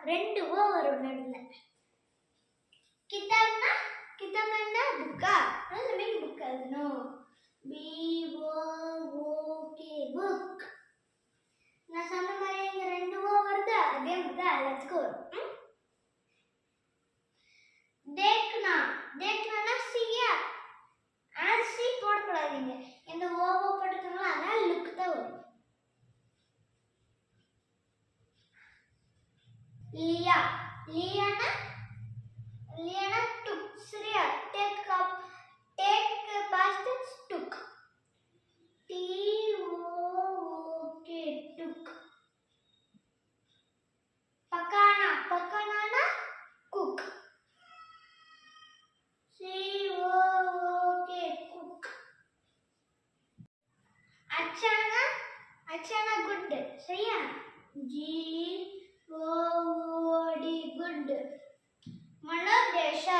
ரெண்டு ஓ வரும் நடுவுல. கிதாப்னா கிதாப்னா புக்கா, அந்த மீன் புக் எழுதணும். பி ஓ ஓ கே புக். நான் சொன்ன மாதிரி இங்க ரெண்டு ஓ வருது, அதே மாதிரி தான் எல்லாத்துக்கும் வரும். देखना देखना ना सीया सी போடக்கூடாதீங்க. இந்த ஓவோ போட்டுக்கோங்களா, அதனால லுக் தான் வரும். लिया लिया ना took. சரியா? take up take past tense took. T O K took. पकाना पकाना ना cook. C O O K cook. अच्छा ना good. சரியா? G O O D good. மனோதேஷா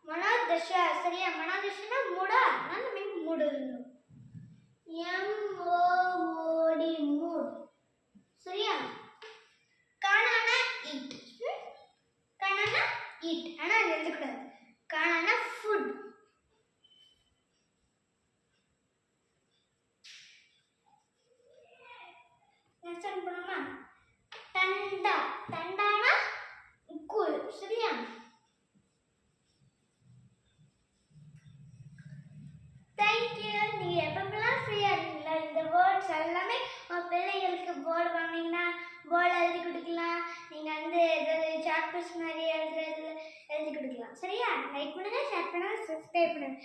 மனோதேஷா. சரியா? மனோதேஷனா மூடா, நான் மீன் மூடணும். M O O D mood. சரியா? கானானா eat. கானானா eat, ஆனா எழுதக்கூடாது. கானானா food. நெக்ஸ்ட் என்ன பண்ணுமா? டண்டா டண்டானா கூல். சரியா? தேங்க்யூ. நீங்க எப்பப்பெல்லாம் ஃப்ரீயா இருக்கீங்களா, இந்த வேர்ட்ஸ் எல்லாமே உங்க பிள்ளைங்களுக்கு போர்டு வாங்கினீங்கன்னா போர்டு எழுதி கொடுக்கலாம். நீங்க வந்து ஏதாவது சாட் பீஸ் மாதிரி எழுதி கொடுக்கலாம். சரியா? லைக் பண்ணுங்க, ஷேர் பண்ணுங்க, சப்ஸ்கிரைப் பண்ணுங்க.